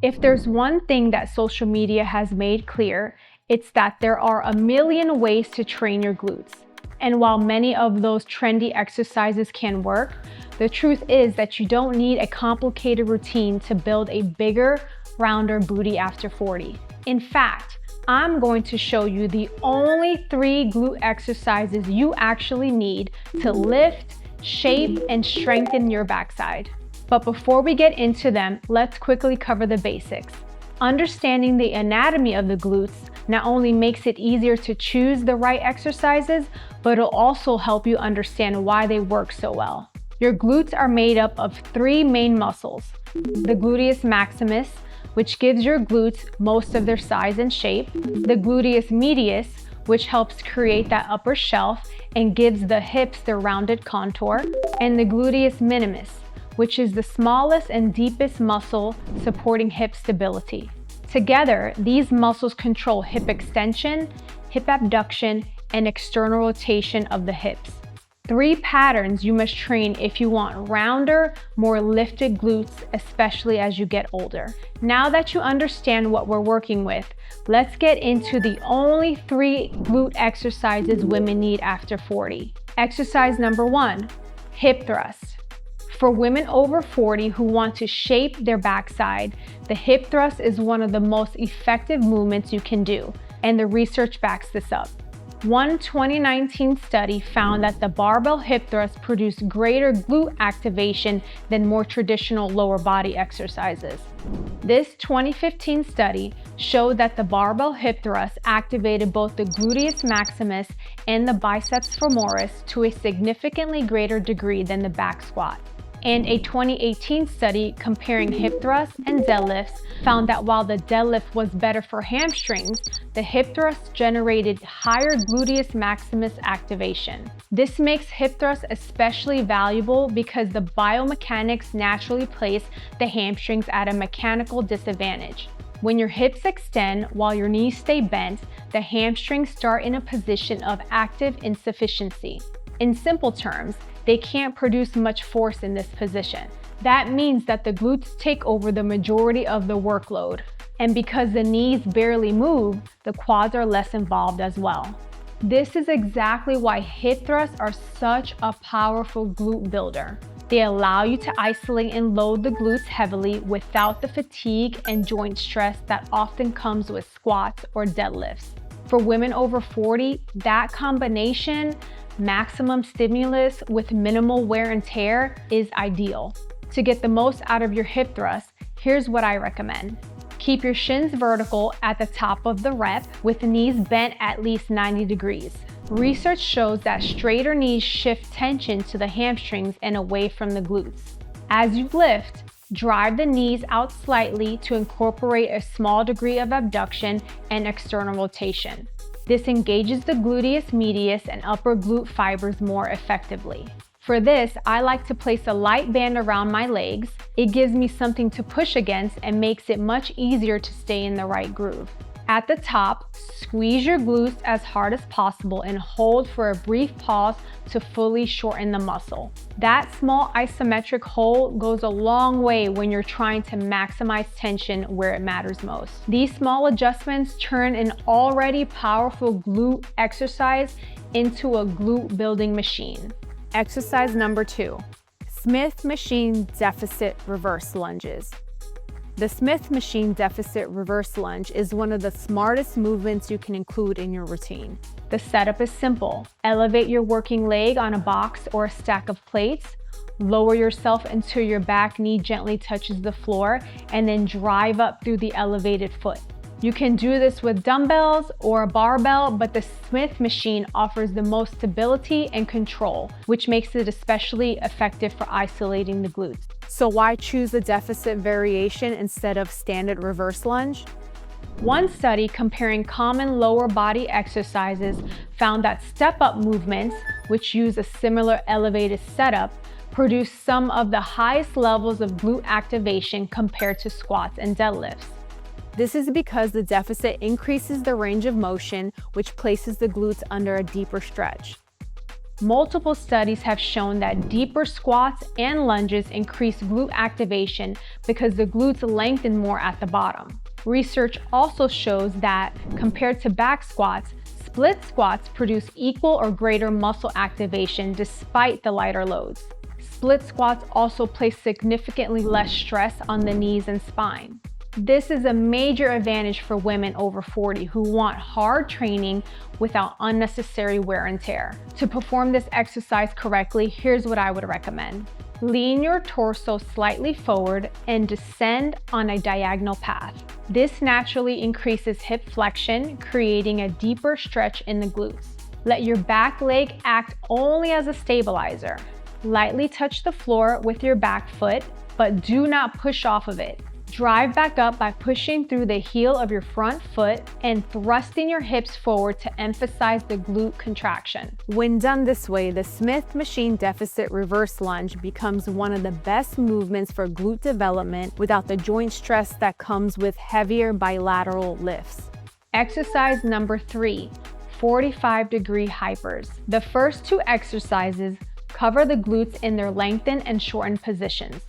If there's one thing that social media has made clear, it's that there are a million ways to train your glutes. And while many of those trendy exercises can work, the truth is that you don't need a complicated routine to build a bigger, rounder booty after 40. In fact, I'm going to show you the only 3 glute exercises you actually need to lift, shape, and strengthen your backside. But before we get into them, let's quickly cover the basics. Understanding the anatomy of the glutes not only makes it easier to choose the right exercises, but it'll also help you understand why they work so well. Your glutes are made up of 3 main muscles: the gluteus maximus, which gives your glutes most of their size and shape, the gluteus medius, which helps create that upper shelf and gives the hips their rounded contour, and the gluteus minimus, which is the smallest and deepest muscle supporting hip stability. Together, these muscles control hip extension, hip abduction, and external rotation of the hips. 3 patterns you must train if you want rounder, more lifted glutes, especially as you get older. Now that you understand what we're working with, let's get into the only 3 glute exercises women need after 40. Exercise number 1, hip thrust. For women over 40 who want to shape their backside, the hip thrust is one of the most effective movements you can do, and the research backs this up. One 2019 study found that the barbell hip thrust produced greater glute activation than more traditional lower body exercises. This 2015 study showed that the barbell hip thrust activated both the gluteus maximus and the biceps femoris to a significantly greater degree than the back squat. And a 2018 study comparing hip thrusts and deadlifts found that while the deadlift was better for hamstrings, the hip thrust generated higher gluteus maximus activation. This makes hip thrusts especially valuable because the biomechanics naturally place the hamstrings at a mechanical disadvantage. When your hips extend while your knees stay bent, the hamstrings start in a position of active insufficiency. In simple terms, they can't produce much force in this position. That means that the glutes take over the majority of the workload. And because the knees barely move, the quads are less involved as well. This is exactly why hip thrusts are such a powerful glute builder. They allow you to isolate and load the glutes heavily without the fatigue and joint stress that often comes with squats or deadlifts. For women over 40, that combination, maximum stimulus with minimal wear and tear, is ideal. To get the most out of your hip thrust, here's what I recommend. Keep your shins vertical at the top of the rep with the knees bent at least 90 degrees. Research shows that straighter knees shift tension to the hamstrings and away from the glutes. As you lift, drive the knees out slightly to incorporate a small degree of abduction and external rotation. This engages the gluteus medius and upper glute fibers more effectively. For this, I like to place a light band around my legs. It gives me something to push against and makes it much easier to stay in the right groove. At the top, squeeze your glutes as hard as possible and hold for a brief pause to fully shorten the muscle. That small isometric hold goes a long way when you're trying to maximize tension where it matters most. These small adjustments turn an already powerful glute exercise into a glute building machine. Exercise number 2, Smith machine deficit reverse lunges. The Smith machine deficit reverse lunge is one of the smartest movements you can include in your routine. The setup is simple. Elevate your working leg on a box or a stack of plates, lower yourself until your back knee gently touches the floor, and then drive up through the elevated foot. You can do this with dumbbells or a barbell, but the Smith machine offers the most stability and control, which makes it especially effective for isolating the glutes. So why choose a deficit variation instead of standard reverse lunge? One study comparing common lower body exercises found that step-up movements, which use a similar elevated setup, produce some of the highest levels of glute activation compared to squats and deadlifts. This is because the deficit increases the range of motion, which places the glutes under a deeper stretch. Multiple studies have shown that deeper squats and lunges increase glute activation because the glutes lengthen more at the bottom. Research also shows that, compared to back squats, split squats produce equal or greater muscle activation despite the lighter loads. Split squats also place significantly less stress on the knees and spine. This is a major advantage for women over 40 who want hard training without unnecessary wear and tear. To perform this exercise correctly, here's what I would recommend. Lean your torso slightly forward and descend on a diagonal path. This naturally increases hip flexion, creating a deeper stretch in the glutes. Let your back leg act only as a stabilizer. Lightly touch the floor with your back foot, but do not push off of it. Drive back up by pushing through the heel of your front foot and thrusting your hips forward to emphasize the glute contraction. When done this way, the Smith machine deficit reverse lunge becomes one of the best movements for glute development without the joint stress that comes with heavier bilateral lifts. Exercise number 3, 45-degree hypers. The first two exercises cover the glutes in their lengthened and shortened positions.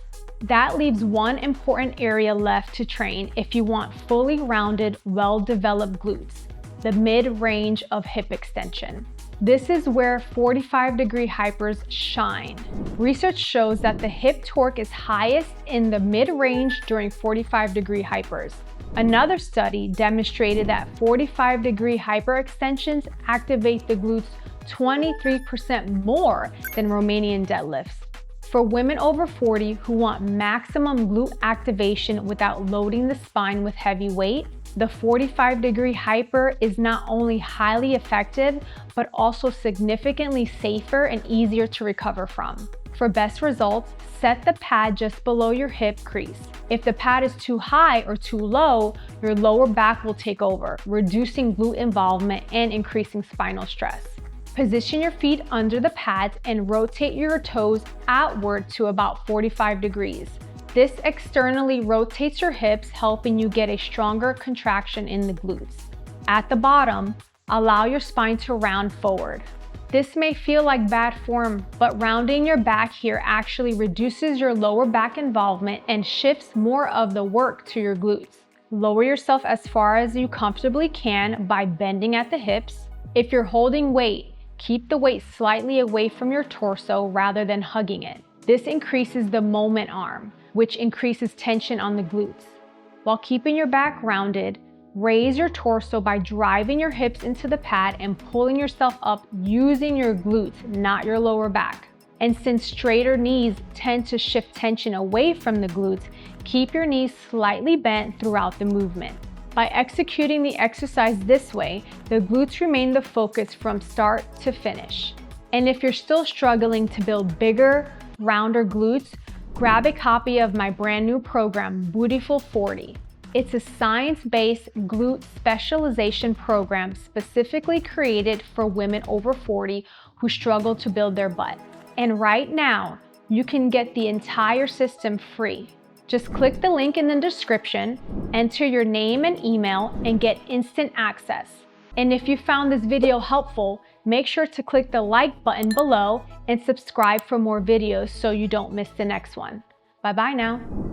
That leaves one important area left to train if you want fully rounded, well-developed glutes, the mid-range of hip extension. This is where 45-degree hypers shine. Research shows that the hip torque is highest in the mid-range during 45-degree hypers. Another study demonstrated that 45-degree hyperextensions activate the glutes 23% more than Romanian deadlifts. For women over 40 who want maximum glute activation without loading the spine with heavy weight, the 45-degree hyper is not only highly effective, but also significantly safer and easier to recover from. For best results, set the pad just below your hip crease. If the pad is too high or too low, your lower back will take over, reducing glute involvement and increasing spinal stress. Position your feet under the pads and rotate your toes outward to about 45 degrees. This externally rotates your hips, helping you get a stronger contraction in the glutes. At the bottom, allow your spine to round forward. This may feel like bad form, but rounding your back here actually reduces your lower back involvement and shifts more of the work to your glutes. Lower yourself as far as you comfortably can by bending at the hips. If you're holding weight, keep the weight slightly away from your torso rather than hugging it. This increases the moment arm, which increases tension on the glutes. While keeping your back rounded, raise your torso by driving your hips into the pad and pulling yourself up using your glutes, not your lower back. And since straighter knees tend to shift tension away from the glutes, keep your knees slightly bent throughout the movement. By executing the exercise this way, the glutes remain the focus from start to finish. And if you're still struggling to build bigger, rounder glutes, grab a copy of my brand new program, BOOTY-FUL 40. It's a science-based glute specialization program specifically created for women over 40 who struggle to build their butt. And right now, you can get the entire system free. Just click the link in the description, enter your name and email, and get instant access. And if you found this video helpful, make sure to click the like button below and subscribe for more videos so you don't miss the next one. Bye-bye now.